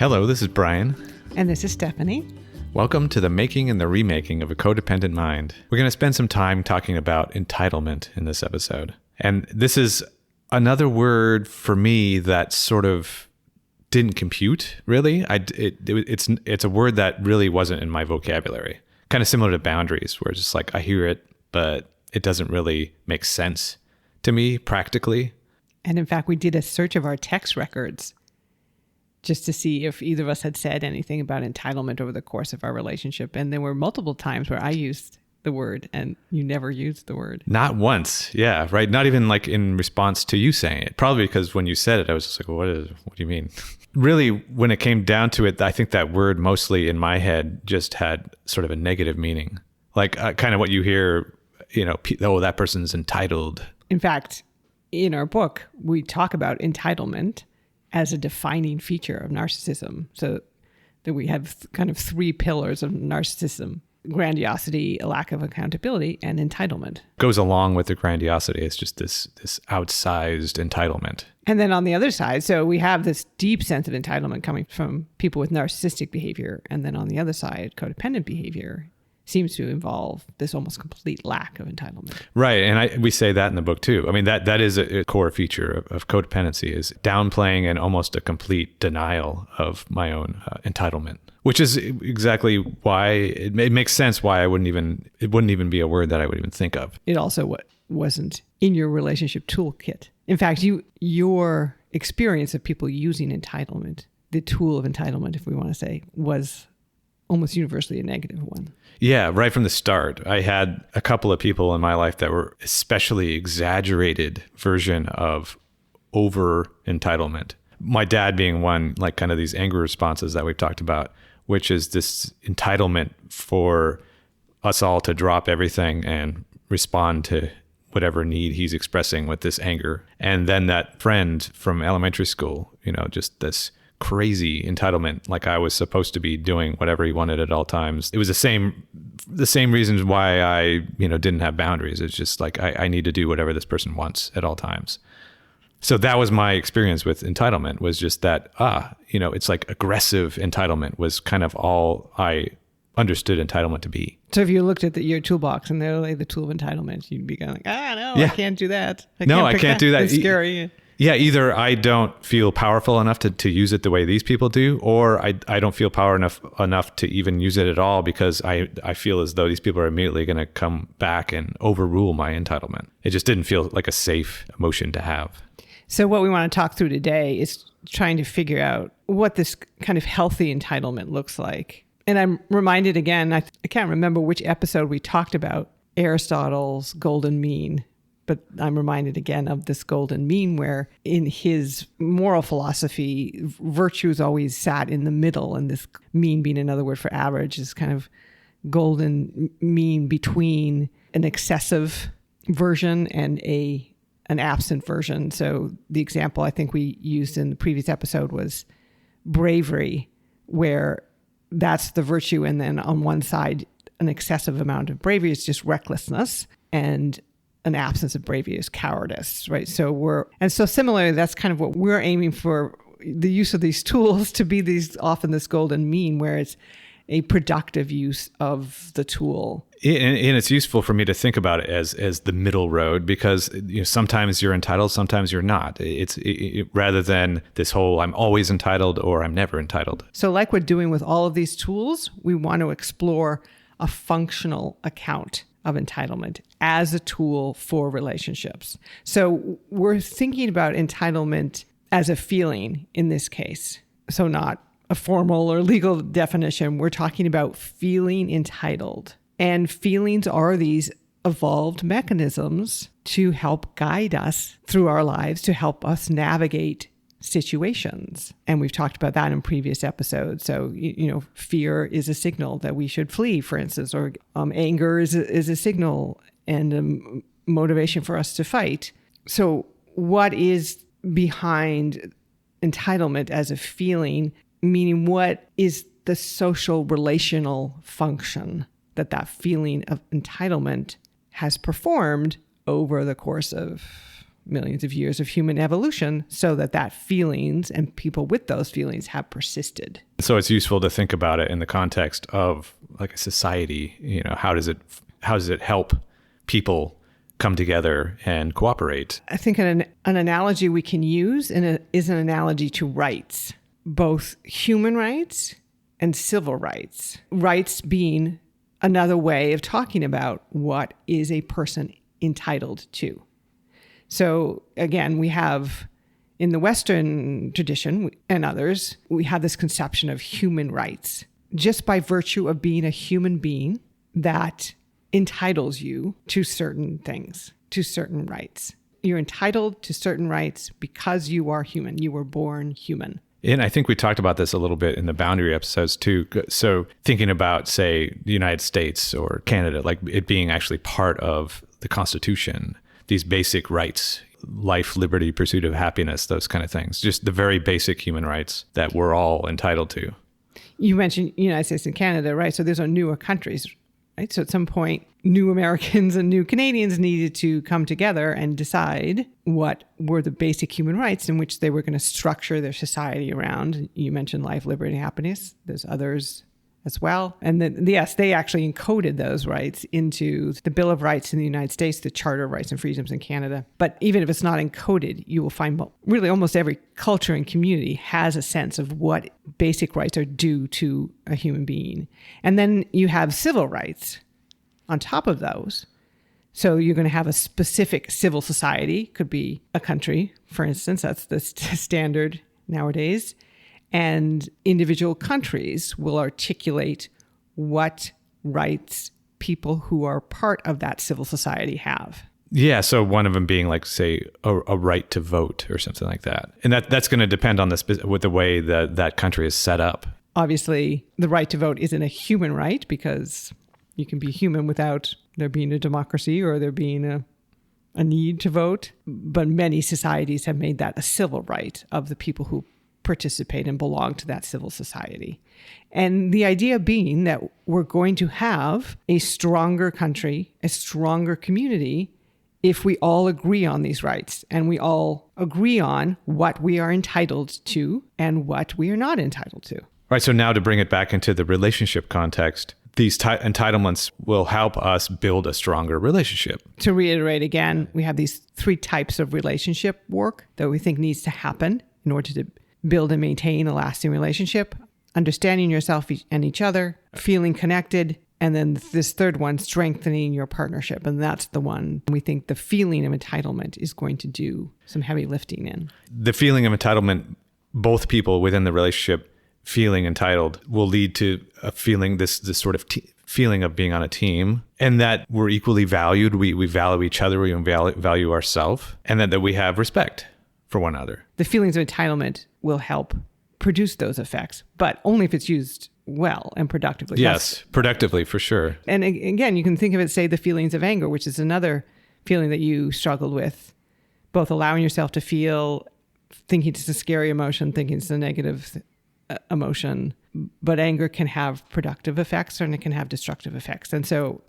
Hello, this is Brian. And this is Stephanie. Welcome to the making and the remaking of a codependent mind. We're going to spend some time talking about entitlement in this episode. And this is another word for me that sort of didn't compute, really. It's a word that really wasn't in my vocabulary. Kind of similar to boundaries, where it's just like I hear it, but it doesn't really make sense to me practically. And in fact, we did a search of our text records just to see if either of us had said anything about entitlement over the course of our relationship. And there were multiple times where I used the word and you never used the word. Not once. Yeah, right. Not even like in response to you saying it. Probably because when you said it, I was just like, what do you mean? Really, when it came down to it, I think that word mostly in my head just had sort of a negative meaning. Like kind of what you hear, oh, that person's entitled. In fact, in our book, we talk about entitlement as a defining feature of narcissism. So that we have kind of three pillars of narcissism: grandiosity, a lack of accountability, and entitlement. Goes along with the grandiosity. It's just this outsized entitlement. And then on the other side, so we have this deep sense of entitlement coming from people with narcissistic behavior. And then on the other side, codependent behavior seems to involve this almost complete lack of entitlement. Right. And we say that in the book too. I mean, that is a core feature of codependency, is downplaying and almost a complete denial of my own entitlement, which is exactly why it makes sense why it wouldn't even be a word that I would even think of. It also wasn't in your relationship toolkit. In fact, your experience of people using entitlement, the tool of entitlement, if we want to say, was almost universally a negative one. Yeah, right from the start. I had a couple of people in my life that were especially exaggerated version of over entitlement. My dad being one, like kind of these anger responses that we've talked about, which is this entitlement for us all to drop everything and respond to whatever need he's expressing with this anger. And then that friend from elementary school, just this crazy entitlement, like I was supposed to be doing whatever he wanted at all times. It was the same reasons why I, didn't have boundaries. It's just like, I need to do whatever this person wants at all times. So that was my experience with entitlement, was just that, it's like aggressive entitlement was kind of all I understood entitlement to be. So if you looked at your toolbox and they're like the tool of entitlement, you'd be kind of like, no, yeah. I can't do that. I can't do that. It's scary. Yeah, either I don't feel powerful enough to use it the way these people do, or I don't feel power enough to even use it at all, because I feel as though these people are immediately going to come back and overrule my entitlement. It just didn't feel like a safe emotion to have. So what we want to talk through today is trying to figure out what this kind of healthy entitlement looks like. And I'm reminded again, I can't remember which episode we talked about Aristotle's golden mean, but I'm reminded again of this golden mean, where in his moral philosophy, virtues always sat in the middle, and this mean being another word for average is kind of golden mean between an excessive version and an absent version. So the example I think we used in the previous episode was bravery, where that's the virtue, and then on one side, an excessive amount of bravery is just recklessness, and an absence of bravery is cowardice, right? So similarly, that's kind of what we're aiming for, the use of these tools to be often this golden mean, where it's a productive use of the tool. And it's useful for me to think about it as the middle road, because sometimes you're entitled, sometimes you're not. It's rather than this whole I'm always entitled or I'm never entitled. So like we're doing with all of these tools, we want to explore a functional account of entitlement as a tool for relationships. So we're thinking about entitlement as a feeling in this case. So not a formal or legal definition. We're talking about feeling entitled. And feelings are these evolved mechanisms to help guide us through our lives, to help us navigate situations. And we've talked about that in previous episodes. So, fear is a signal that we should flee, for instance, or anger is a signal and a motivation for us to fight. So what is behind entitlement as a feeling, meaning what is the social relational function that feeling of entitlement has performed over the course of millions of years of human evolution so that feelings and people with those feelings have persisted. So it's useful to think about it in the context of like a society. You know, how does it help people come together and cooperate? I think an analogy we can use is an analogy to rights, both human rights and civil rights. Rights being another way of talking about what is a person entitled to. So again, we have in the Western tradition and others, we have this conception of human rights just by virtue of being a human being that entitles you to certain things, to certain rights. You're entitled to certain rights because you are human. You were born human. And I think we talked about this a little bit in the boundary episodes too. So thinking about, say, the United States or Canada, like it being actually part of the Constitution, these basic rights, life, liberty, pursuit of happiness, those kind of things, just the very basic human rights that we're all entitled to. You mentioned United States and Canada, right? So those are newer countries, right? So at some point, new Americans and new Canadians needed to come together and decide what were the basic human rights in which they were going to structure their society around. You mentioned life, liberty, and happiness. There's others as well. And then, yes, they actually encoded those rights into the Bill of Rights in the United States, the Charter of Rights and Freedoms in Canada. But even if it's not encoded, you will find really almost every culture and community has a sense of what basic rights are due to a human being. And then you have civil rights on top of those. So you're going to have a specific civil society, could be a country, for instance, that's the standard nowadays. And individual countries will articulate what rights people who are part of that civil society have. Yeah, so one of them being like, say, a right to vote or something like that. And that's going to depend on with the way that country is set up. Obviously, the right to vote isn't a human right because you can be human without there being a democracy or there being a need to vote. But many societies have made that a civil right of the people who participate and belong to that civil society. And the idea being that we're going to have a stronger country, a stronger community, if we all agree on these rights and we all agree on what we are entitled to and what we are not entitled to. Right. So now to bring it back into the relationship context, these entitlements will help us build a stronger relationship. To reiterate again, we have these 3 types of relationship work that we think needs to happen in order to build and maintain a lasting relationship: understanding yourself and each other, feeling connected, and then this third one, strengthening your partnership. And that's the one we think the feeling of entitlement is going to do some heavy lifting in. The feeling of entitlement, both people within the relationship feeling entitled, will lead to a feeling, this sort of feeling of being on a team, and that we're equally valued. We value each other, we value ourselves, and that we have respect for one another. The feelings of entitlement will help produce those effects, but only if it's used well and productively. Yes, productively for sure. And again, you can think of it, say, the feelings of anger, which is another feeling that you struggled with, both allowing yourself to feel, thinking it's a scary emotion, thinking it's a negative emotion, but anger can have productive effects and it can have destructive effects. And so,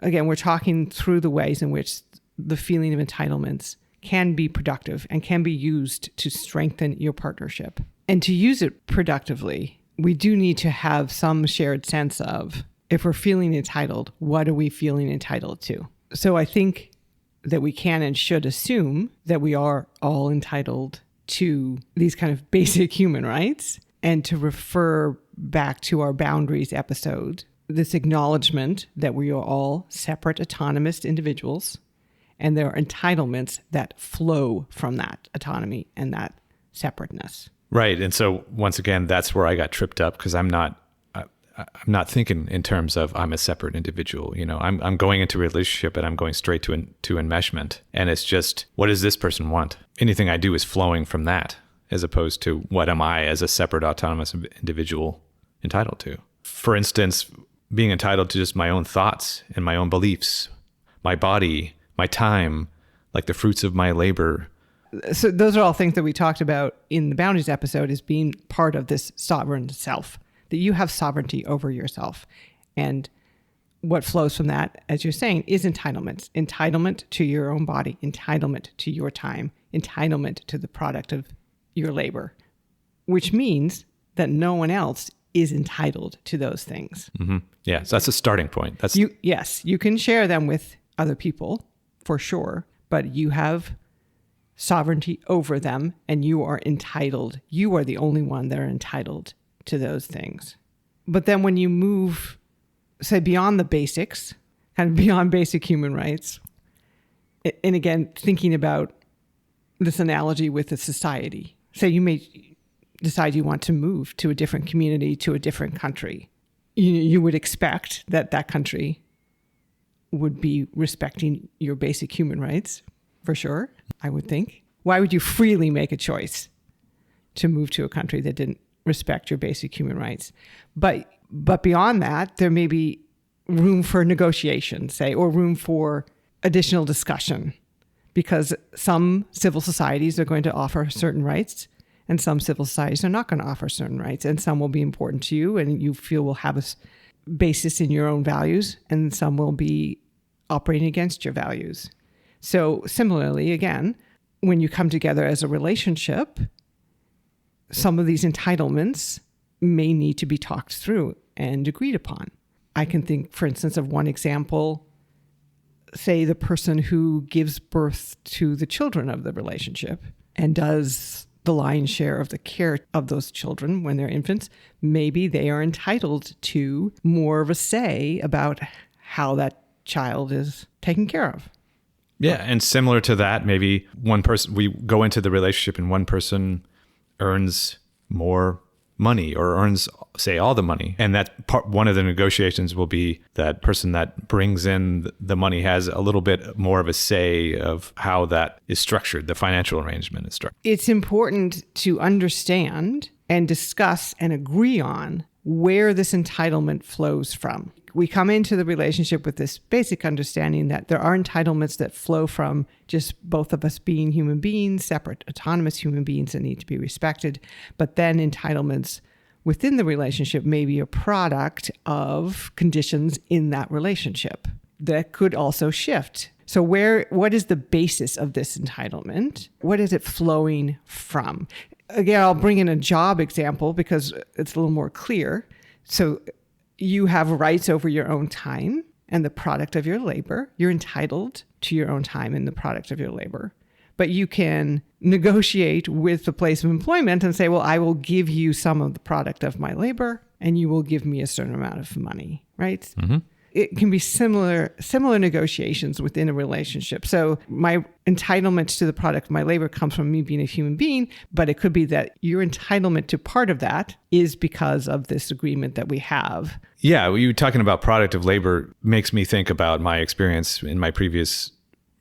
again, we're talking through the ways in which the feeling of entitlements can be productive and can be used to strengthen your partnership. And to use it productively, we do need to have some shared sense of, if we're feeling entitled, what are we feeling entitled to? So I think that we can and should assume that we are all entitled to these kind of basic human rights, and to refer back to our boundaries episode, this acknowledgement that we are all separate, autonomous individuals, and there are entitlements that flow from that autonomy and that separateness. Right. And so once again, that's where I got tripped up, because I'm not thinking in terms of I'm a separate individual. You know, I'm going into a relationship and I'm going straight to enmeshment. And it's just, what does this person want? Anything I do is flowing from that, as opposed to what am I as a separate autonomous individual entitled to? For instance, being entitled to just my own thoughts and my own beliefs, my body, my time, like the fruits of my labor. So those are all things that we talked about in the boundaries episode as being part of this sovereign self, that you have sovereignty over yourself. And what flows from that, as you're saying, is entitlements. Entitlement to your own body, entitlement to your time, entitlement to the product of your labor, which means that no one else is entitled to those things. Mm-hmm. Yeah, so that's a starting point. Yes, you can share them with other people for sure, but you have sovereignty over them and you are entitled. You are the only one that are entitled to those things. But then when you move, say, beyond the basics, kind of beyond basic human rights, and again, thinking about this analogy with a society, say you may decide you want to move to a different community, to a different country. You would expect that that country would be respecting your basic human rights, for sure, I would think. Why would you freely make a choice to move to a country that didn't respect your basic human rights? But beyond that, there may be room for negotiation, say, or room for additional discussion, because some civil societies are going to offer certain rights and some civil societies are not going to offer certain rights, and some will be important to you and you feel will have a basis in your own values, and some will be operating against your values. So similarly, again, when you come together as a relationship, some of these entitlements may need to be talked through and agreed upon. I can think, for instance, of one example, say the person who gives birth to the children of the relationship and does the lion's share of the care of those children when they're infants. Maybe they are entitled to more of a say about how that child is taken care of. Yeah, and similar to that, maybe one person, we go into the relationship and one person earns more money or earns, say, all the money. And that part, one of the negotiations will be that person that brings in the money has a little bit more of a say of how that is structured, the financial arrangement is structured. It's important to understand and discuss and agree on where this entitlement flows from. We come into the relationship with this basic understanding that there are entitlements that flow from just both of us being human beings, separate, autonomous human beings that need to be respected. But then entitlements within the relationship may be a product of conditions in that relationship that could also shift. So what is the basis of this entitlement? What is it flowing from? Again, I'll bring in a job example because it's a little more clear. So you have rights over your own time and the product of your labor. You're entitled to your own time and the product of your labor. But you can negotiate with the place of employment and say, well, I will give you some of the product of my labor and you will give me a certain amount of money, right? Mm-hmm. It can be similar negotiations within a relationship. So my entitlement to the product of my labor comes from me being a human being, but it could be that your entitlement to part of that is because of this agreement that we have. Yeah, you talking about product of labor makes me think about my experience in my previous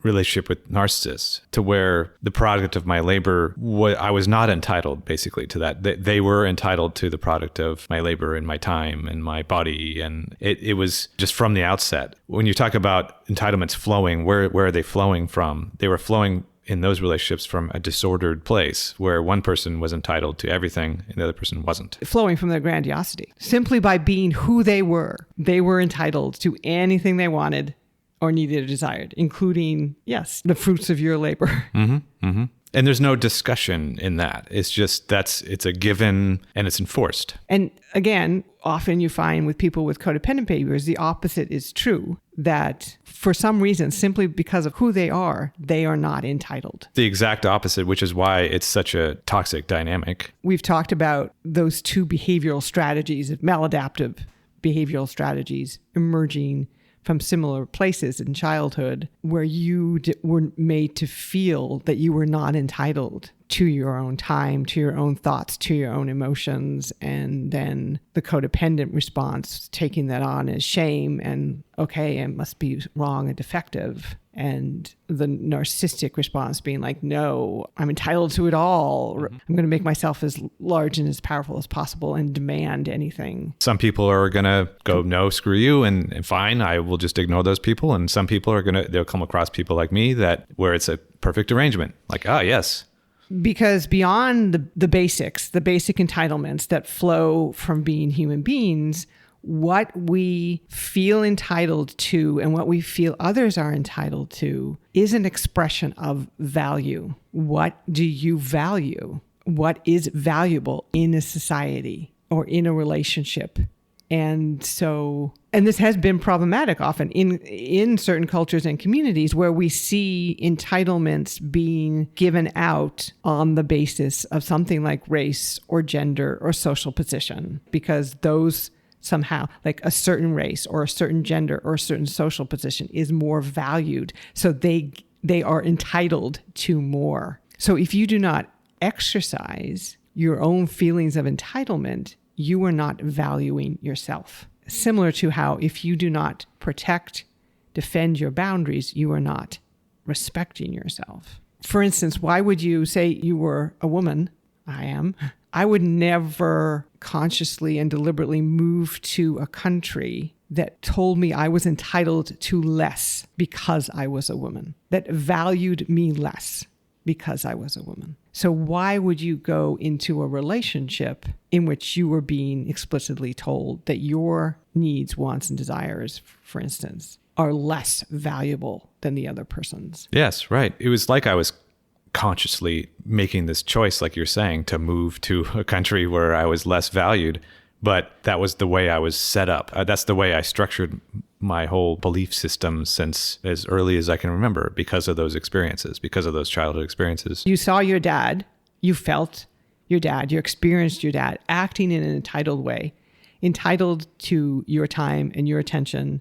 relationship with narcissists, to where the product of my labor, I was not entitled basically to that. They were entitled to the product of my labor and my time and my body. And it was just from the outset. When you talk about entitlements flowing, where are they flowing from? They were flowing in those relationships from a disordered place where one person was entitled to everything and the other person wasn't. Flowing from their grandiosity. Simply by being who they were entitled to anything they wanted or needed or desired, including, yes, the fruits of your labor. Mm-hmm, mm-hmm. And there's no discussion in that. It's just it's a given and it's enforced. And again, often you find with people with codependent behaviors, the opposite is true, that for some reason, simply because of who they are not entitled. The exact opposite, which is why it's such a toxic dynamic. We've talked about those two behavioral strategies, maladaptive behavioral strategies emerging from similar places in childhood where you were made to feel that you were not entitled to your own time, to your own thoughts, to your own emotions. And then the codependent response, taking that on as shame and, okay, it must be wrong and defective. And the narcissistic response being like, no, I'm entitled to it all. Mm-hmm. I'm going to make myself as large and as powerful as possible and demand anything. Some people are going to go, no, screw you, and fine, I will just ignore those people. And some people they'll come across people like me where it's a perfect arrangement. Like, yes. Because beyond the basics, the basic entitlements that flow from being human beings, what we feel entitled to and what we feel others are entitled to is an expression of value. What do you value? What is valuable in a society or in a relationship? And this has been problematic often in certain cultures and communities where we see entitlements being given out on the basis of something like race or gender or social position, because those somehow, like a certain race or a certain gender or a certain social position is more valued. So they are entitled to more. So if you do not exercise your own feelings of entitlement, you are not valuing yourself. Similar to how if you do not protect, defend your boundaries, you are not respecting yourself. For instance, why would you say you were a woman? I would never consciously and deliberately move to a country that told me I was entitled to less because I was a woman, that valued me less because I was a woman. So why would you go into a relationship in which you were being explicitly told that your needs, wants, and desires, for instance, are less valuable than the other person's? Yes, right. It was like I was consciously making this choice, like you're saying, to move to a country where I was less valued. But that was the way I was set up. That's the way I structured my whole belief system since as early as I can remember, because of those experiences, because of those childhood experiences. You saw your dad, you felt your dad, you experienced your dad acting in an entitled way, entitled to your time and your attention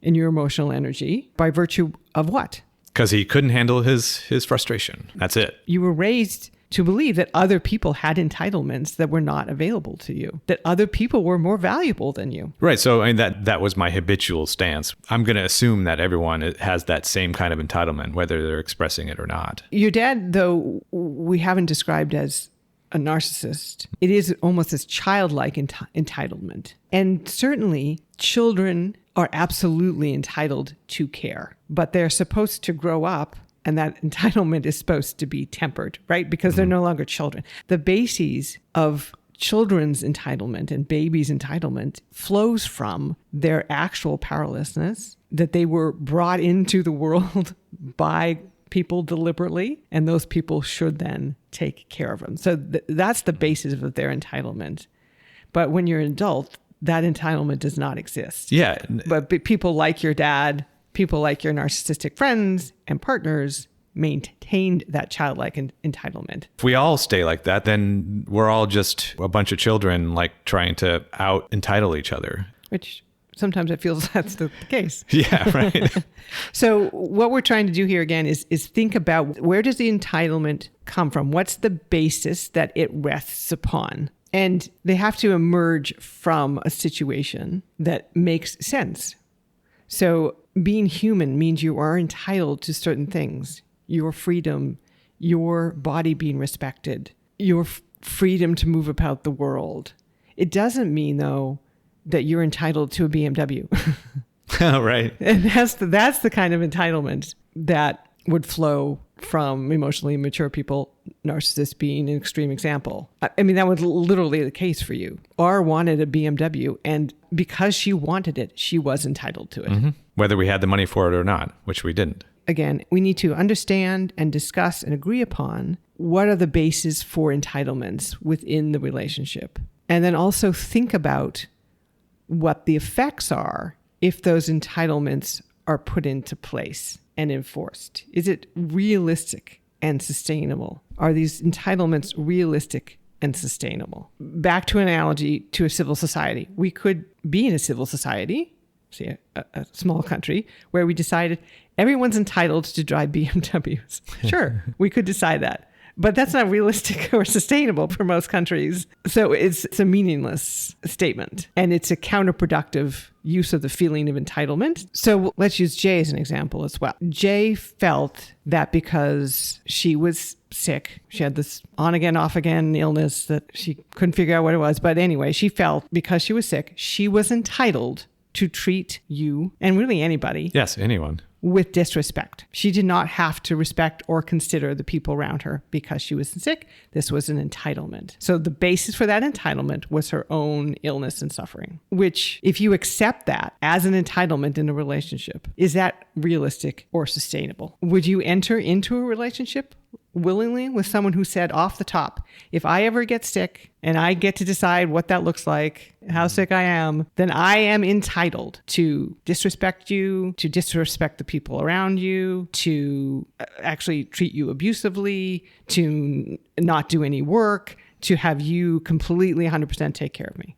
and your emotional energy by virtue of what? Because he couldn't handle his frustration. That's it. You were raised to believe that other people had entitlements that were not available to you, that other people were more valuable than you. Right. So I mean, that was my habitual stance. I'm going to assume that everyone has that same kind of entitlement, whether they're expressing it or not. Your dad, though, we haven't described as a narcissist. It is almost this childlike entitlement. And certainly children are absolutely entitled to care, but they're supposed to grow up, and that entitlement is supposed to be tempered, right? Because they're no longer children. The bases of children's entitlement and babies' entitlement flows from their actual powerlessness, that they were brought into the world by people deliberately, and those people should then take care of them. So that's the basis of their entitlement. But when you're an adult, that entitlement does not exist. Yeah. But people like your dad, people like your narcissistic friends and partners maintained that childlike entitlement. If we all stay like that, then we're all just a bunch of children like trying to out entitle each other. Which sometimes it feels that's the case. Yeah, right. So what we're trying to do here again is think about, where does the entitlement come from? What's the basis that it rests upon? And they have to emerge from a situation that makes sense. So being human means you are entitled to certain things. Your freedom, your body being respected, your freedom to move about the world. It doesn't mean, though, that you're entitled to a BMW. Oh, right. And that's the kind of entitlement that would flow from emotionally immature people, narcissists being an extreme example. I mean, that was literally the case for you. R wanted a BMW, and because she wanted it, she was entitled to it. Mm-hmm. Whether we had the money for it or not, which we didn't. Again, we need to understand and discuss and agree upon what are the bases for entitlements within the relationship. And then also think about what the effects are if those entitlements are put into place and enforced. Is it realistic and sustainable? Are these entitlements realistic and sustainable? Back to an analogy to a civil society. We could be in a civil society, say a small country, where we decided everyone's entitled to drive BMWs. Sure, we could decide that. But that's not realistic or sustainable for most countries. So it's a meaningless statement. And it's a counterproductive use of the feeling of entitlement. So let's use Jay as an example as well. Jay felt that because she was sick, she had this on again, off again illness that she couldn't figure out what it was. But anyway, she felt because she was sick, she was entitled to treat you and really anybody. Yes, anyone. with disrespect. She did not have to respect or consider the people around her because she was sick. This was an entitlement. So the basis for that entitlement was her own illness and suffering, which if you accept that as an entitlement in a relationship, is that realistic or sustainable? Would you enter into a relationship willingly with someone who said off the top, if I ever get sick and I get to decide what that looks like, how sick I am, then I am entitled to disrespect you, to disrespect the people around you, to actually treat you abusively, to not do any work, to have you completely 100% take care of me?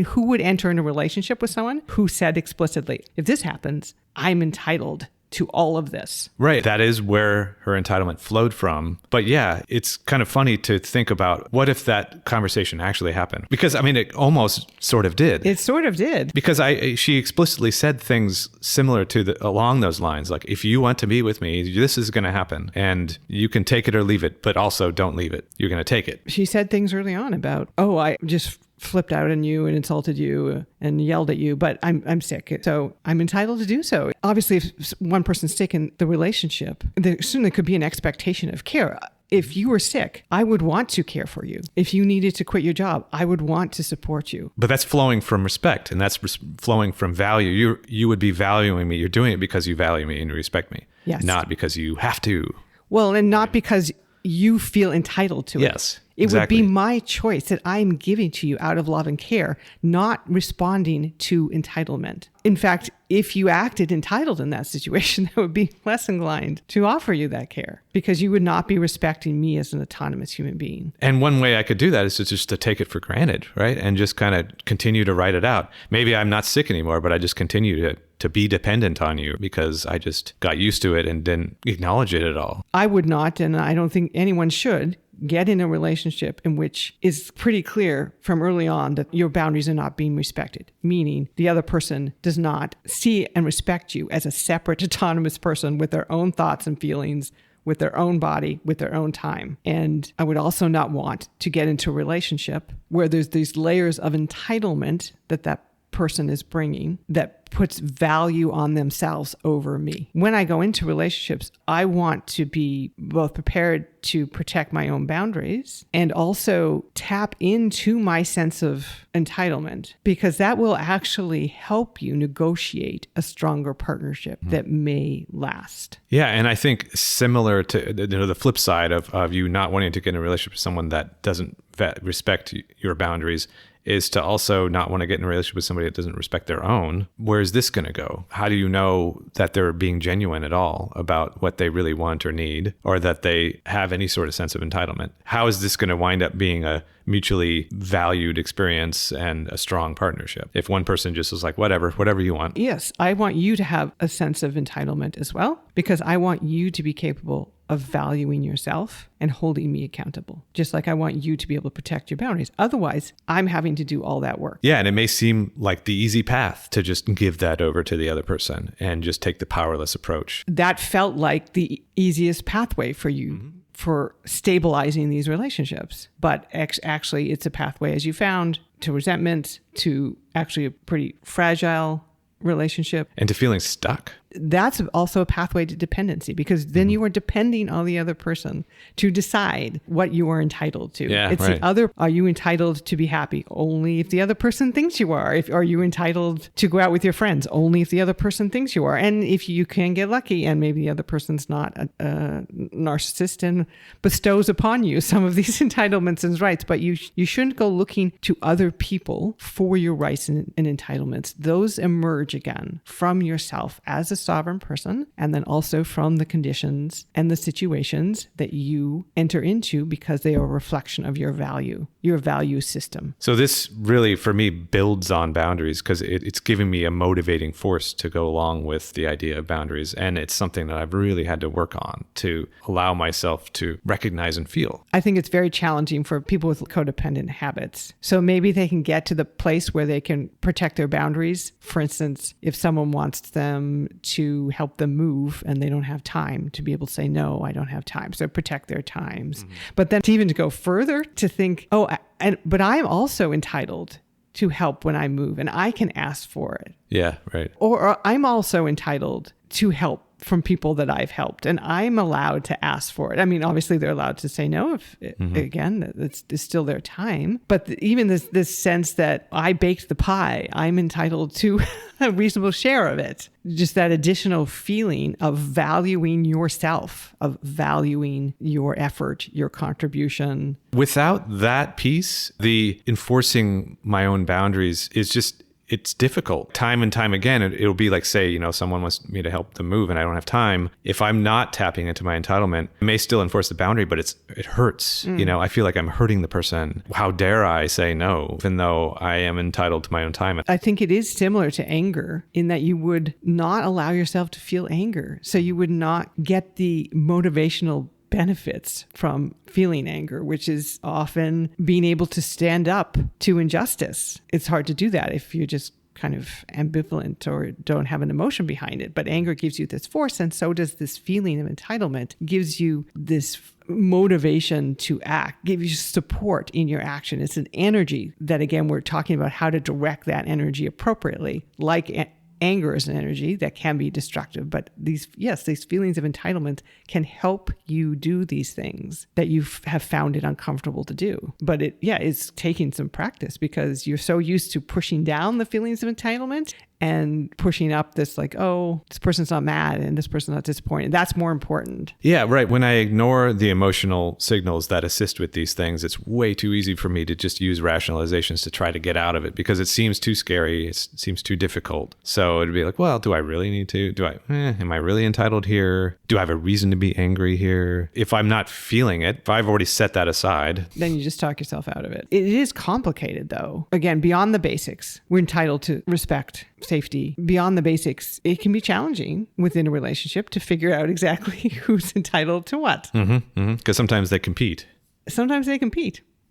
Who would enter in a relationship with someone who said explicitly, if this happens, I'm entitled to all of this? Right. That is where her entitlement flowed from. But yeah, it's kind of funny to think about what if that conversation actually happened? Because it almost sort of did. It sort of did. Because she explicitly said things similar to along those lines. Like, if you want to be with me, this is going to happen and you can take it or leave it, but also don't leave it. You're going to take it. She said things early on about, I just flipped out on you and insulted you and yelled at you, but I'm sick, so I'm entitled to do so. Obviously, if one person's sick in the relationship, there certainly could be an expectation of care. If you were sick, I would want to care for you. If you needed to quit your job, I would want to support you. But that's flowing from respect, and that's flowing from value. You would be valuing me. You're doing it because you value me and you respect me. Yes. Not because you have to. Well, and not because you feel entitled to it. Yes. It exactly. would be my choice that I'm giving to you out of love and care, not responding to entitlement. In fact, if you acted entitled in that situation, I would be less inclined to offer you that care because you would not be respecting me as an autonomous human being. And one way I could do that is just to take it for granted, right? And just kind of continue to write it out. Maybe I'm not sick anymore, but I just continue to be dependent on you because I just got used to it and didn't acknowledge it at all. I would not, and I don't think anyone should, get in a relationship in which is pretty clear from early on that your boundaries are not being respected, meaning the other person does not see and respect you as a separate, autonomous person with their own thoughts and feelings, with their own body, with their own time. And I would also not want to get into a relationship where there's these layers of entitlement that person is bringing that puts value on themselves over me. When I go into relationships, I want to be both prepared to protect my own boundaries and also tap into my sense of entitlement, because that will actually help you negotiate a stronger partnership that may last. Yeah. And I think similar to the flip side of you not wanting to get in a relationship with someone that doesn't respect your boundaries is to also not want to get in a relationship with somebody that doesn't respect their own. Where's this going to go? How do you know that they're being genuine at all about what they really want or need, or that they have any sort of sense of entitlement? How is this going to wind up being a mutually valued experience and a strong partnership if one person just is like, whatever you want? Yes, I want you to have a sense of entitlement as well, because I want you to be capable of valuing yourself and holding me accountable, just like I want you to be able to protect your boundaries. Otherwise, I'm having to do all that work. Yeah, and it may seem like the easy path to just give that over to the other person and just take the powerless approach. That felt like the easiest pathway for you for stabilizing these relationships. But actually, it's a pathway, as you found, to resentment, to actually a pretty fragile relationship. And to feeling stuck. That's also a pathway to dependency, because then you are depending on the other person to decide what you are entitled to. Yeah, it's right. the other, are you entitled to be happy? Only if the other person thinks you are. Are you entitled to go out with your friends? Only if the other person thinks you are. And if you can get lucky and maybe the other person's not a narcissist and bestows upon you some of these entitlements and rights, but you shouldn't go looking to other people for your rights and entitlements. Those emerge again from yourself as a sovereign person, and then also from the conditions and the situations that you enter into, because they are a reflection of your value system. So this really, for me, builds on boundaries, because it's giving me a motivating force to go along with the idea of boundaries. And it's something that I've really had to work on to allow myself to recognize and feel. I think it's very challenging for people with codependent habits. So maybe they can get to the place where they can protect their boundaries. For instance, if someone wants them to help them move and they don't have time, to be able to say, no, I don't have time. So protect their times. But then to even to go further, to think, but I'm also entitled to help when I move and I can ask for it. Yeah, right. Or I'm also entitled to help from people that I've helped, and I'm allowed to ask for it. I mean, obviously they're allowed to say no if, again, it's still their time. But even this sense that I baked the pie, I'm entitled to a reasonable share of it. Just that additional feeling of valuing yourself, of valuing your effort, your contribution. Without that piece, the enforcing my own boundaries is just, it's difficult. Time and time again, it'll be like, say, someone wants me to help them move and I don't have time. If I'm not tapping into my entitlement, I may still enforce the boundary, but it hurts. I feel like I'm hurting the person. How dare I say no, even though I am entitled to my own time? I think it is similar to anger in that you would not allow yourself to feel anger. So you would not get the motivational benefits from feeling anger, which is often being able to stand up to injustice. It's hard to do that if you're just kind of ambivalent or don't have an emotion behind it. But anger gives you this force, and so does this feeling of entitlement, gives you this motivation to act, gives you support in your action. It's an energy that, again, we're talking about how to direct that energy appropriately, like anger is an energy that can be destructive, but these feelings of entitlement can help you do these things that you have found it uncomfortable to do. But it's taking some practice because you're so used to pushing down the feelings of entitlement and pushing up this like, oh, this person's not mad and this person's not disappointed. That's more important. Yeah, right. When I ignore the emotional signals that assist with these things, it's way too easy for me to just use rationalizations to try to get out of it because it seems too scary. It seems too difficult. So it'd be like, well, do I really need to? Am I really entitled here? Do I have a reason to be angry here? If I'm not feeling it, if I've already set that aside, then you just talk yourself out of it. It is complicated though. Again, beyond the basics, we're entitled to respect, safety. Beyond the basics, it can be challenging within a relationship to figure out exactly who's entitled to what. Because sometimes they compete.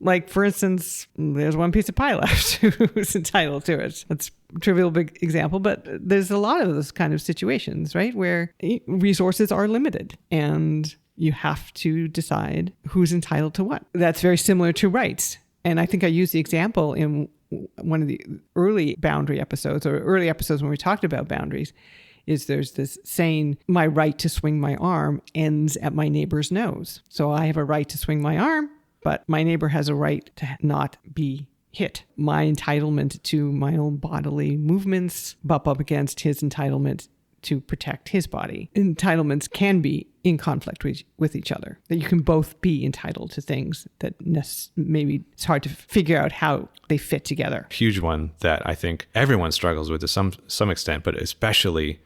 Like, for instance, there's one piece of pie left. Who's entitled to it? That's a trivial big example, but there's a lot of those kind of situations, right? Where resources are limited and you have to decide who's entitled to what. That's very similar to rights. And I think I used the example in one of the early boundary episodes or early episodes when we talked about boundaries is there's this saying, my right to swing my arm ends at my neighbor's nose. So I have a right to swing my arm, but my neighbor has a right to not be hit. My entitlement to my own bodily movements bump up against his entitlement to protect his body. Entitlements can be in conflict with each other, that you can both be entitled to things that maybe it's hard to figure out how they fit together. Huge one that I think everyone struggles with to some extent, but especially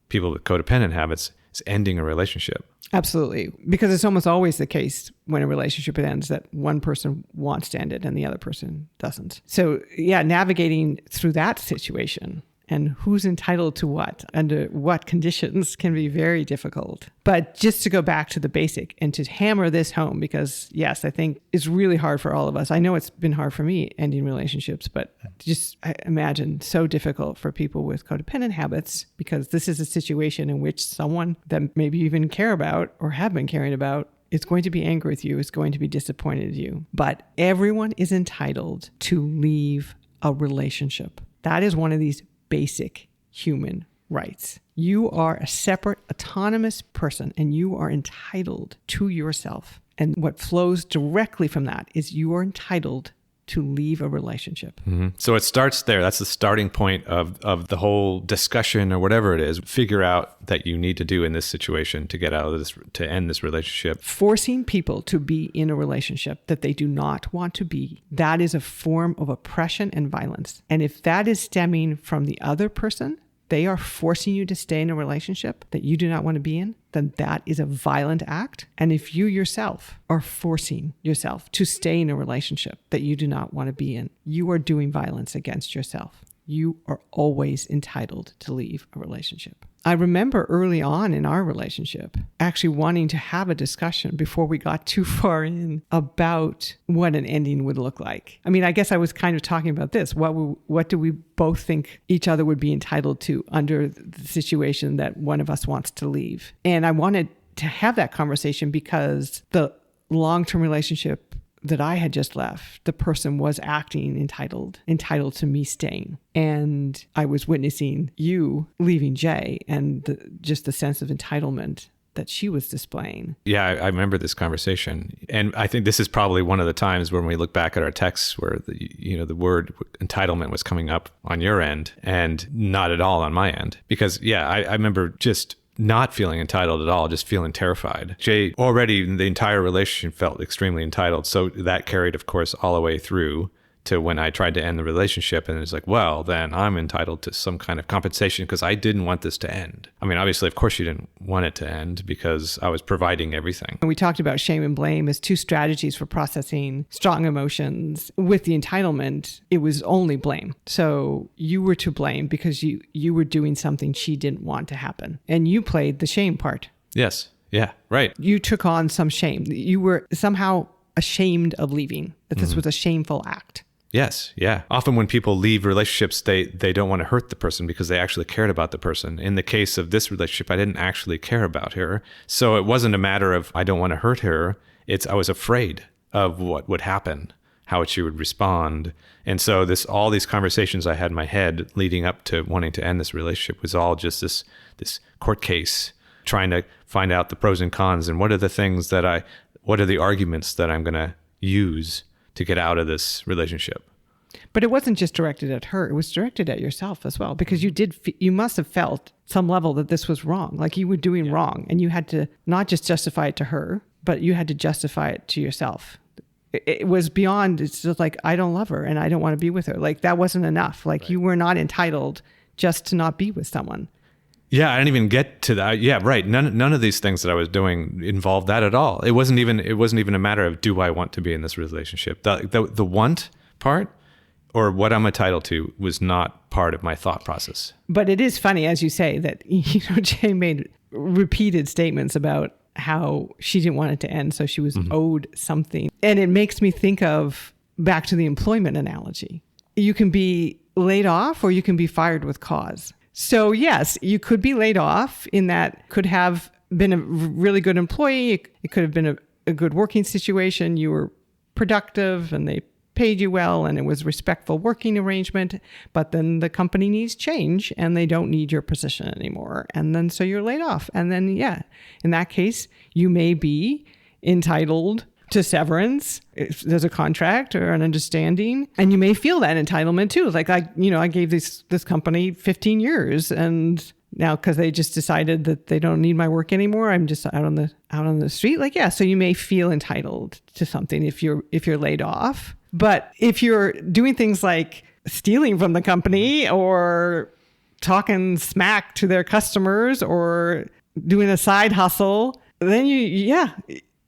people with codependent habits, is ending a relationship. Absolutely. Because it's almost always the case when a relationship ends that one person wants to end it and the other person doesn't. So navigating through that situation and who's entitled to what, under what conditions can be very difficult. But just to go back to the basic and to hammer this home, because yes, I think it's really hard for all of us. I know it's been hard for me ending relationships, but just I imagine so difficult for people with codependent habits, because this is a situation in which someone that maybe you even care about or have been caring about is going to be angry with you, is going to be disappointed in you. But everyone is entitled to leave a relationship. That is one of these basic human rights. You are a separate, autonomous person, and you are entitled to yourself. And what flows directly from that is you are entitled to leave a relationship. So it starts there. That's the starting point of the whole discussion or whatever it is. Figure out that you need to do in this situation to get out of this, to end this relationship. Forcing people to be in a relationship that they do not want to be, that is a form of oppression and violence. And if that is stemming from the other person, they are forcing you to stay in a relationship that you do not want to be in, then that is a violent act. And if you yourself are forcing yourself to stay in a relationship that you do not want to be in, you are doing violence against yourself. You are always entitled to leave a relationship. I remember early on in our relationship actually wanting to have a discussion before we got too far in about what an ending would look like. I mean, I guess I was kind of talking about this. What do we both think each other would be entitled to under the situation that one of us wants to leave? And I wanted to have that conversation because the long-term relationship that I had just left, the person was acting entitled to me staying. And I was witnessing you leaving Jay and just the sense of entitlement that she was displaying. Yeah, I remember this conversation. And I think this is probably one of the times when we look back at our texts where the word entitlement was coming up on your end and not at all on my end. Because I remember just not feeling entitled at all, just feeling terrified. Jay already in the entire relationship felt extremely entitled. So that carried, of course, all the way through to when I tried to end the relationship. And it's like, well, then I'm entitled to some kind of compensation because I didn't want this to end. I mean, obviously, of course, you didn't want it to end because I was providing everything. And we talked about shame and blame as two strategies for processing strong emotions. With the entitlement, it was only blame. So you were to blame because you were doing something she didn't want to happen. And you played the shame part. Yes. Yeah. Right. You took on some shame. You were somehow ashamed of leaving, that this was a shameful act. Yes. Yeah. Often when people leave relationships, they don't want to hurt the person because they actually cared about the person. In the case of this relationship, I didn't actually care about her. So it wasn't a matter of I don't want to hurt her. I was afraid of what would happen, how she would respond. And so all these conversations I had in my head leading up to wanting to end this relationship was all just this court case, trying to find out the pros and cons and what are the arguments that I'm going to use to get out of this relationship. But it wasn't just directed at her. It was directed at yourself as well, because you must have felt some level that this was wrong, like you were doing wrong, and you had to not just justify it to her, but you had to justify it to yourself. It was beyond, it's just like, I don't love her and I don't want to be with her. Like that wasn't enough. Like you were not entitled just to not be with someone. Yeah, I didn't even get to that. Yeah, right. None of these things that I was doing involved that at all. It wasn't even a matter of do I want to be in this relationship. The want part or what I'm entitled to was not part of my thought process. But it is funny, as you say, that Jay made repeated statements about how she didn't want it to end, so she was owed something. And it makes me think of back to the employment analogy. You can be laid off or you can be fired with cause. So yes, you could be laid off in that could have been a really good employee. It could have been a good working situation. You were productive and they paid you well and it was a respectful working arrangement. But then the company needs change and they don't need your position anymore. And then so you're laid off. And then, in that case, you may be entitled to severance if there's a contract or an understanding, and you may feel that entitlement too. Like I gave this company 15 years, and now because they just decided that they don't need my work anymore, I'm just out on the street. Like so you may feel entitled to something if you're laid off. But if you're doing things like stealing from the company or talking smack to their customers or doing a side hustle, then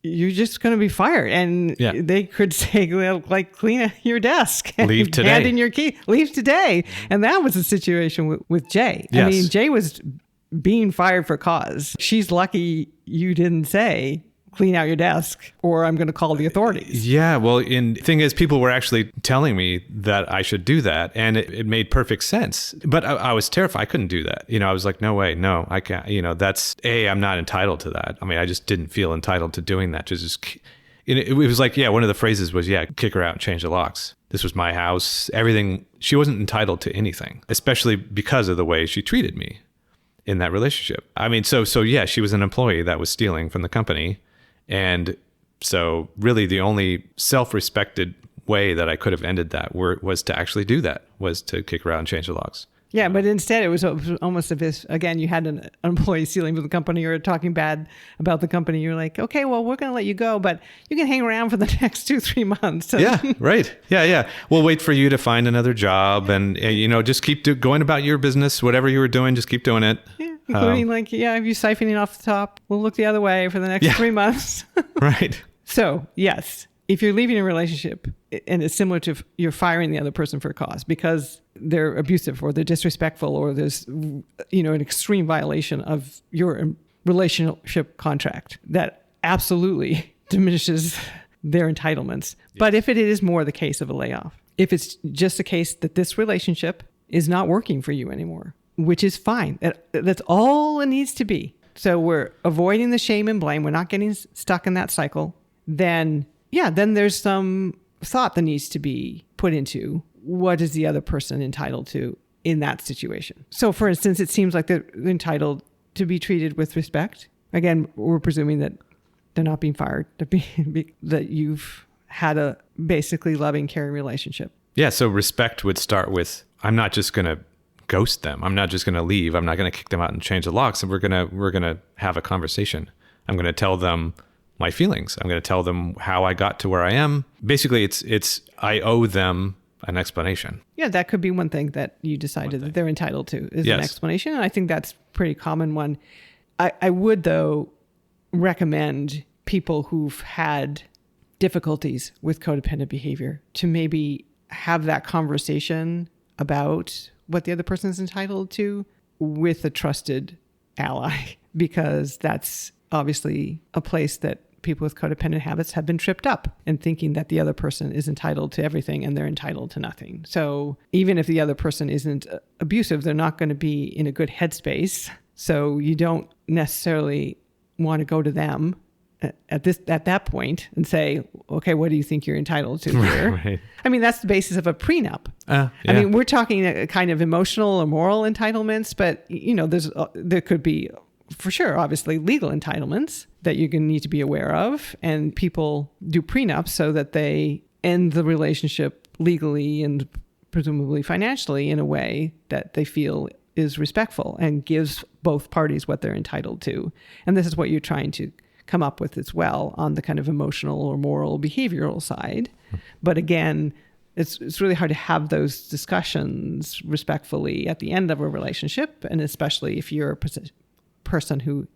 you're just going to be fired. And they could say, like, clean your desk. And leave today. Hand in your key. Leave today. And that was the situation with Jay. Yes. I mean, Jay was being fired for cause. She's lucky you didn't say, clean out your desk or I'm going to call the authorities. Yeah. Well, the thing is, people were actually telling me that I should do that. And it made perfect sense. But I was terrified. I couldn't do that. I was like, no way. No, I can't. That's I'm not entitled to that. I mean, I just didn't feel entitled to doing that. It was like, one of the phrases was, kick her out and change the locks. This was my house. Everything. She wasn't entitled to anything, especially because of the way she treated me in that relationship. I mean, so she was an employee that was stealing from the company. And so really the only self-respected way that I could have ended that was to actually do that, was to kick her out and change the locks. Yeah, but instead it was almost as if, again, you had an employee stealing from the company or talking bad about the company. You're like, okay, well, we're going to let you go, but you can hang around for the next 2-3 months. Yeah, right. Yeah. We'll wait for you to find another job and, just keep going about your business, whatever you were doing, just keep doing it. Yeah. Including if you're siphoning off the top, we'll look the other way for the next 3 months. Right. So, yes, if you're leaving a relationship and it's similar to you're firing the other person for a cause because they're abusive or they're disrespectful or there's, an extreme violation of your relationship contract, that absolutely diminishes their entitlements. Yes. But if it is more the case of a layoff, if it's just a case that this relationship is not working for you anymore, which is fine. That's all it needs to be. So we're avoiding the shame and blame. We're not getting stuck in that cycle. Then yeah, then there's some thought that needs to be put into what is the other person entitled to in that situation. So for instance, it seems like they're entitled to be treated with respect. Again, we're presuming that they're not being fired, that you've had a basically loving, caring relationship. Yeah. So respect would start with, I'm not just going to ghost them. I'm not just going to leave. I'm not going to kick them out and change the locks. And we're going to have a conversation. I'm going to tell them my feelings. I'm going to tell them how I got to where I am. Basically, it's I owe them an explanation. Yeah, that could be one thing that you decided that they're entitled to is an explanation. And I think that's a pretty common one. I would, though, recommend people who've had difficulties with codependent behavior to maybe have that conversation about what the other person is entitled to with a trusted ally, because that's obviously a place that people with codependent habits have been tripped up and thinking that the other person is entitled to everything and they're entitled to nothing. So even if the other person isn't abusive, they're not going to be in a good headspace. So you don't necessarily want to go to them at that point and say, okay, what do you think you're entitled to here? Right. I mean, that's the basis of a prenup. Yeah. I mean, we're talking a kind of emotional or moral entitlements, but there could be, for sure, obviously legal entitlements that you're going to need to be aware of. And people do prenups so that they end the relationship legally and presumably financially in a way that they feel is respectful and gives both parties what they're entitled to. And this is what you're trying to come up with as well on the kind of emotional or moral behavioral side. But again, it's really hard to have those discussions respectfully at the end of a relationship. And especially if you're a person who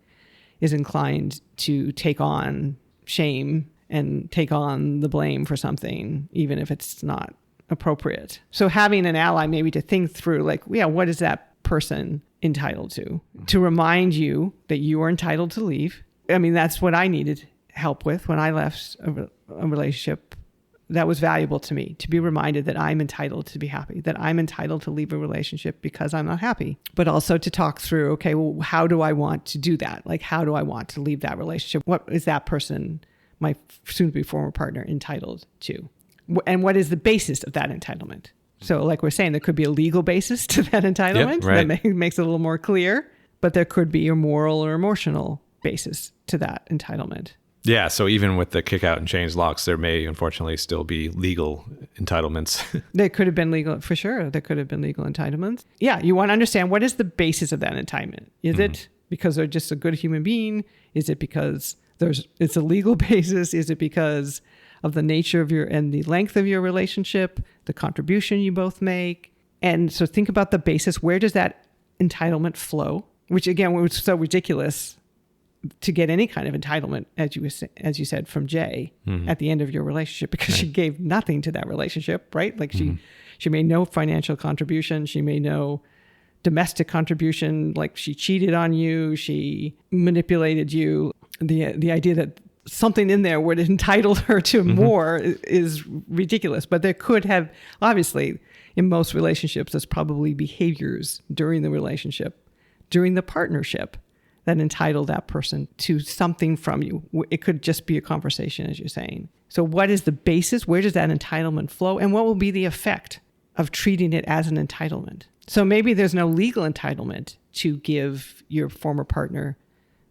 is inclined to take on shame and take on the blame for something, even if it's not appropriate. So having an ally maybe to think through, like, yeah, what is that person entitled to remind you that you are entitled to leave. I mean, that's what I needed help with when I left a relationship. That was valuable to me, to be reminded that I'm entitled to be happy, that I'm entitled to leave a relationship because I'm not happy, but also to talk through, okay, well, how do I want to do that? Like, how do I want to leave that relationship? What is that person, my soon-to-be former partner, entitled to? And what is the basis of that entitlement? So like we're saying, there could be a legal basis to that entitlement. Yep, right. That makes it a little more clear, but there could be a moral or emotional basis to that entitlement. Yeah. So even with the kick out and change locks, there may unfortunately still be legal entitlements. There could have been legal, for sure. There could have been legal entitlements. Yeah. You want to understand, what is the basis of that entitlement? Is it because they're just a good human being? Is it because it's a legal basis? Is it because of the nature of and the length of your relationship, the contribution you both make? And so think about the basis. Where does that entitlement flow? Which again, was so ridiculous to get any kind of entitlement, as you said, from Jay at the end of your relationship, because she gave nothing to that relationship, right? Like she made no financial contribution. She made no domestic contribution. Like she cheated on you. She manipulated you. The idea that something in there would entitle her to more is ridiculous. But there could have, obviously, in most relationships, there's probably behaviors during the relationship, during the partnership, that entitle that person to something from you. It could just be a conversation, as you're saying. So what is the basis? Where does that entitlement flow? And what will be the effect of treating it as an entitlement? So maybe there's no legal entitlement to give your former partner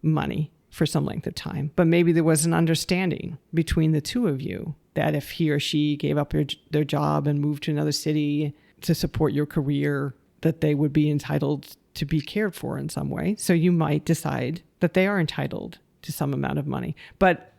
money for some length of time, but maybe there was an understanding between the two of you that if he or she gave up their job and moved to another city to support your career, that they would be entitled to be cared for in some way. So you might decide that they are entitled to some amount of money, but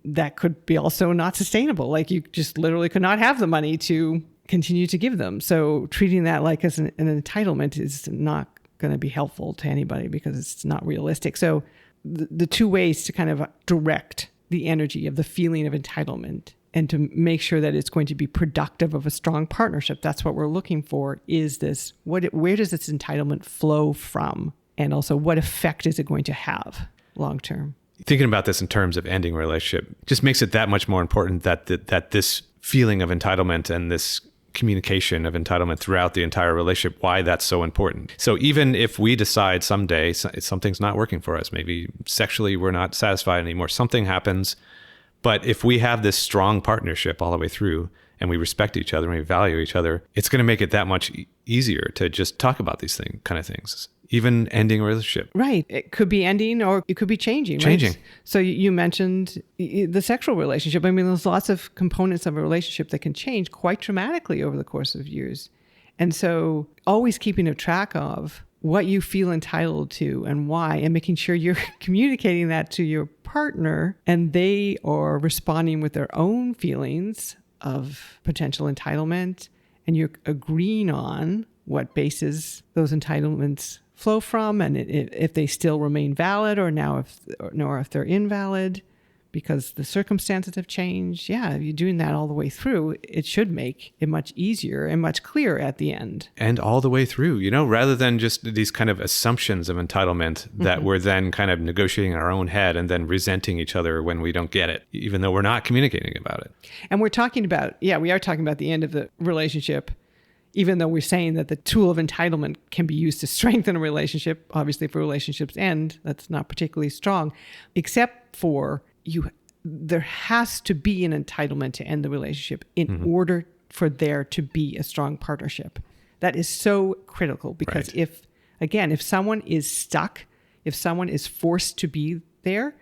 that could be also not sustainable. Like you just literally could not have the money to continue to give them. So treating that like as an entitlement is not going to be helpful to anybody because it's not realistic. So the two ways to kind of direct the energy of the feeling of entitlement and to make sure that it's going to be productive of a strong partnership, that's what we're looking for, is this, where does this entitlement flow from? And also, what effect is it going to have long term? Thinking about this in terms of ending a relationship just makes it that much more important that this feeling of entitlement and this communication of entitlement throughout the entire relationship, why that's so important. So even if we decide someday something's not working for us, maybe sexually we're not satisfied anymore, something happens, But if we have this strong partnership all the way through, and we respect each other and we value each other, it's going to make it that much easier to just talk about these kind of things. Even ending a relationship. Right. It could be ending or it could be changing. Changing. Right? So you mentioned the sexual relationship. I mean, there's lots of components of a relationship that can change quite dramatically over the course of years. And so always keeping a track of what you feel entitled to and why, and making sure you're communicating that to your partner and they are responding with their own feelings of potential entitlement, and you're agreeing on what basis those entitlements flow from, and if they still remain valid or if they're invalid because the circumstances have changed. Yeah, if you're doing that all the way through, it should make it much easier and much clearer at the end. And all the way through, rather than just these kind of assumptions of entitlement that we're then kind of negotiating in our own head and then resenting each other when we don't get it, even though we're not communicating about it. And we are talking about the end of the relationship, even though we're saying that the tool of entitlement can be used to strengthen a relationship. Obviously, if relationships end, that's not particularly strong, except for there has to be an entitlement to end the relationship in order for there to be a strong partnership. That is so critical because if someone is stuck, if someone is forced to be there,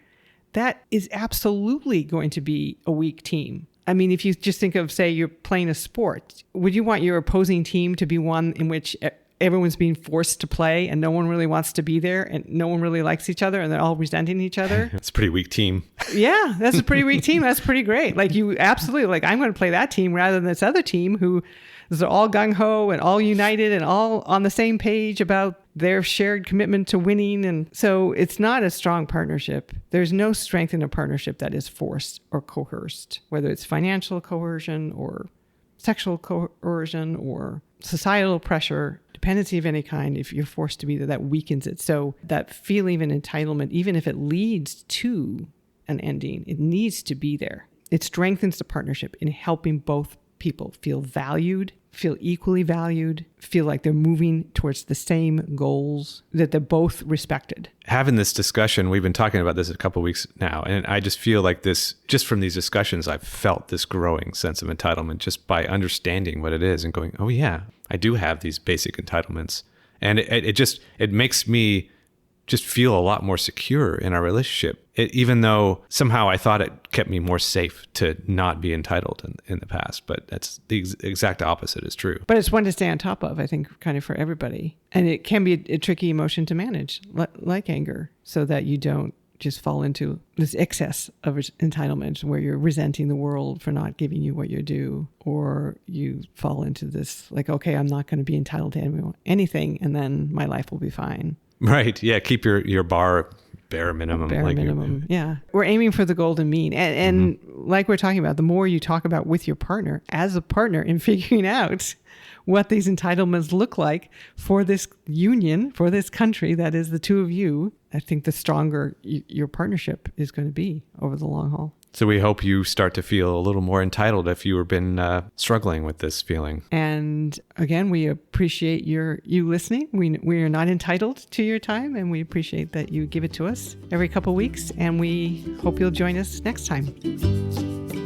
that is absolutely going to be a weak team. I mean, if you just think of, say, you're playing a sport, would you want your opposing team to be one in which everyone's being forced to play and no one really wants to be there and no one really likes each other and they're all resenting each other? It's a pretty weak team. Yeah, that's a pretty weak team. That's pretty great. Like you absolutely, I'm going to play that team rather than this other team who is all gung-ho and all united and all on the same page about their shared commitment to winning. And so it's not a strong partnership. There's no strength in a partnership that is forced or coerced, whether it's financial coercion or sexual coercion or societal pressure, dependency of any kind. If you're forced to be there, that weakens it. So that feeling of entitlement, even if it leads to an ending, it needs to be there. It strengthens the partnership in helping both people feel valued, feel equally valued, feel like they're moving towards the same goals, that they're both respected. Having this discussion, we've been talking about this a couple of weeks now, and I just feel like this, just from these discussions, I've felt this growing sense of entitlement just by understanding what it is and going, oh yeah, I do have these basic entitlements. And it makes me just feel a lot more secure in our relationship, even though somehow I thought it kept me more safe to not be entitled in the past. But that's the exact opposite is true. But it's one to stay on top of, I think, kind of for everybody. And it can be a tricky emotion to manage, like anger, so that you don't just fall into this excess of entitlement where you're resenting the world for not giving you what you're due, or you fall into this like, okay, I'm not going to be entitled to anything, and then my life will be fine. Right. Yeah. Keep your bar bare minimum. Minimum. Yeah. We're aiming for the golden mean. And like we're talking about, the more you talk about with your partner, as a partner, in figuring out what these entitlements look like for this union, for this country that is the two of you, I think the stronger your partnership is going to be over the long haul. So we hope you start to feel a little more entitled if you've been struggling with this feeling. And again, we appreciate you listening. We are not entitled to your time, and we appreciate that you give it to us every couple of weeks. And we hope you'll join us next time.